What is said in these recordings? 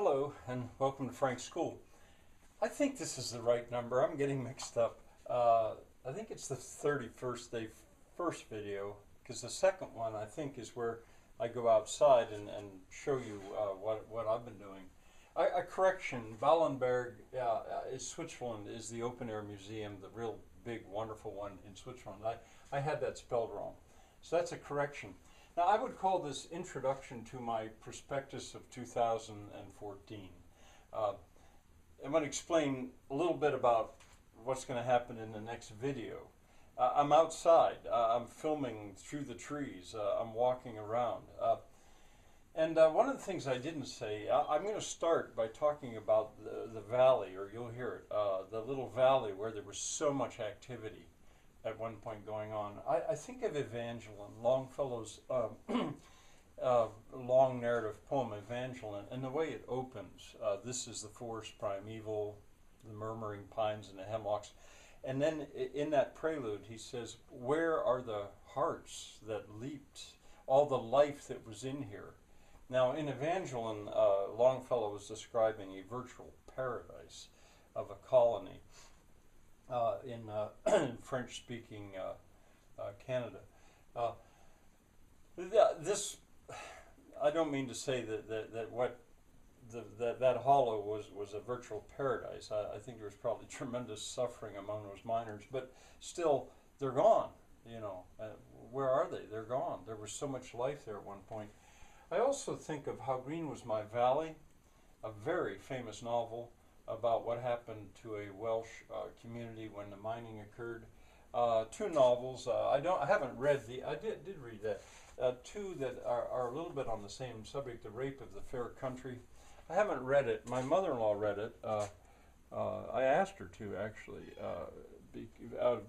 Hello and welcome to Frank's School. I think this is the right number. I'm getting mixed up. I think it's the 31st day first video because the second one I think is where I go outside and show you what I've been doing. A correction, Wallenberg is Switzerland, is the open air museum, the real big wonderful one in Switzerland. I had that spelled wrong. So that's a correction. Now, I would call this introduction to my prospectus of 2014. I'm going to explain a little bit about what's going to happen in the next video. I'm outside. I'm filming through the trees. I'm walking around. And one of the things I didn't say, I'm going to start by talking about the valley, or you'll hear it, the little valley where there was so much activity at one point going on. I think of Evangeline, Longfellow's long narrative poem Evangeline, and the way it opens. This is the forest primeval, the murmuring pines and the hemlocks. And then in that prelude he says, where are the hearts that leaped, all the life that was in here? Now in Evangeline, Longfellow was describing a virtual paradise of a colony in French-speaking Canada. This, I don't mean to say that hollow was a virtual paradise. I think there was probably tremendous suffering among those miners, but still, they're gone. You know, where are they? They're gone. There was so much life there at one point. I also think of How Green Was My Valley, a very famous novel about what happened to a Welsh community when the mining occurred. Two novels. I haven't read the. I did read that. Two that are a little bit on the same subject: The Rape of the Fair Country. I haven't read it. My mother-in-law read it. I asked her to actually,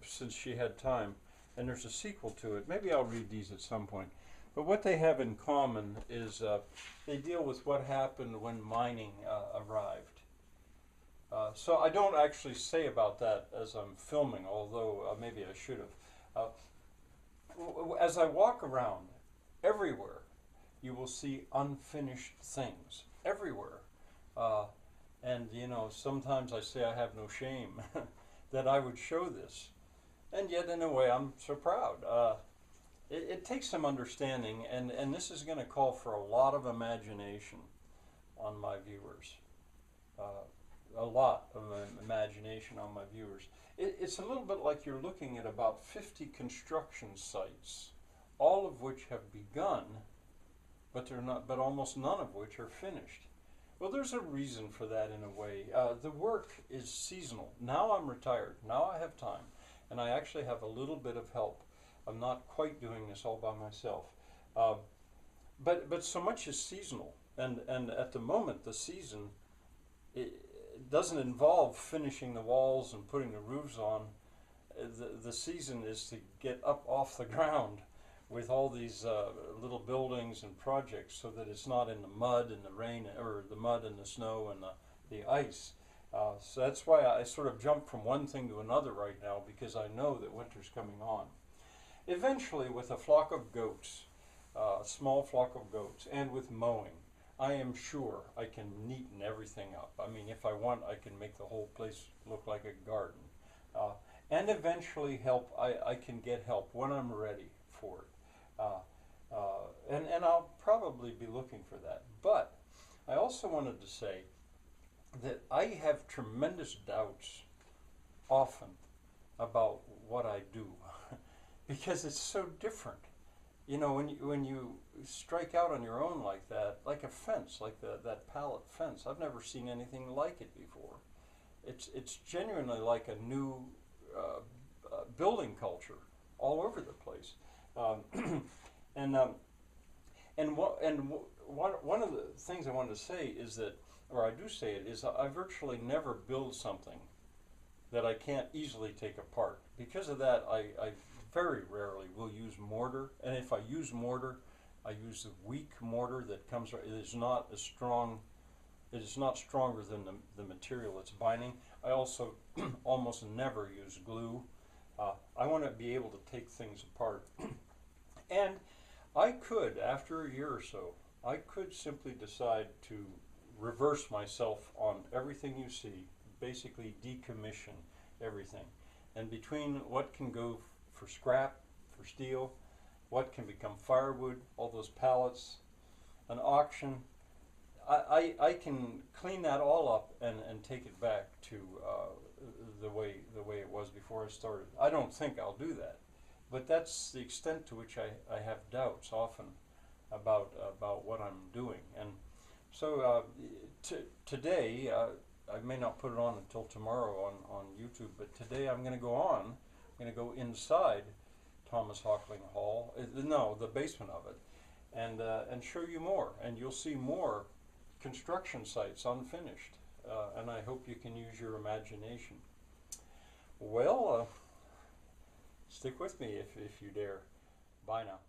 since she had time. And there's a sequel to it. Maybe I'll read these at some point. But what they have in common is they deal with what happened when mining arrived. So I don't actually say about that as I'm filming, although maybe I should have. As I walk around, everywhere you will see unfinished things. Everywhere. And, you know, sometimes I say I have no shame that I would show this. And yet, in a way, I'm so proud. It takes some understanding, and this is going to call for a lot of imagination on my viewers. A lot of imagination on my viewers. It's a little bit like you're looking at about 50 construction sites, all of which have begun, but almost none of which are finished. Well, there's a reason for that in a way. The work is seasonal. Now I'm retired. Now I have time, and I actually have a little bit of help. I'm not quite doing this all by myself, but so much is seasonal, and at the moment the season it doesn't involve finishing the walls and putting the roofs on. The season is to get up off the ground with all these little buildings and projects, so that it's not in the mud and the rain, or the mud and the snow and the ice. So that's why I sort of jump from one thing to another right now, because I know that winter's coming on. Eventually, with a flock of goats, a small flock of goats, and with mowing, I am sure I can neaten everything up. I mean, if I want, I can make the whole place look like a garden. And eventually I can get help when I'm ready for it. And I'll probably be looking for that. But I also wanted to say that I have tremendous doubts often about what I do because it's so different. You know, when you strike out on your own like that, like a fence, like that pallet fence, I've never seen anything like it before. It's genuinely like a new building culture all over the place. And one of the things I wanted to say is that, or I do say it, is I virtually never build something that I can't easily take apart. Because of that, I very rarely will use mortar, and if I use mortar, I use the weak mortar that comes. It is not as strong. It is not stronger than the material it's binding. I also almost never use glue. I want to be able to take things apart, and I could, after a year or so, I could simply decide to reverse myself on everything you see, basically decommission everything. And between what can go for scrap, for steel, what can become firewood, all those pallets, an auction, I can clean that all up and take it back to the way it was before I started. I don't think I'll do that, but that's the extent to which I have doubts often about what I'm doing. And so today, I may not put it on until tomorrow on YouTube, but today I'm going to go on. I'm going to go inside Thomas Hockling Hall, no, the basement of it, and show you more. And you'll see more construction sites unfinished, and I hope you can use your imagination. Well, stick with me if you dare. Bye now.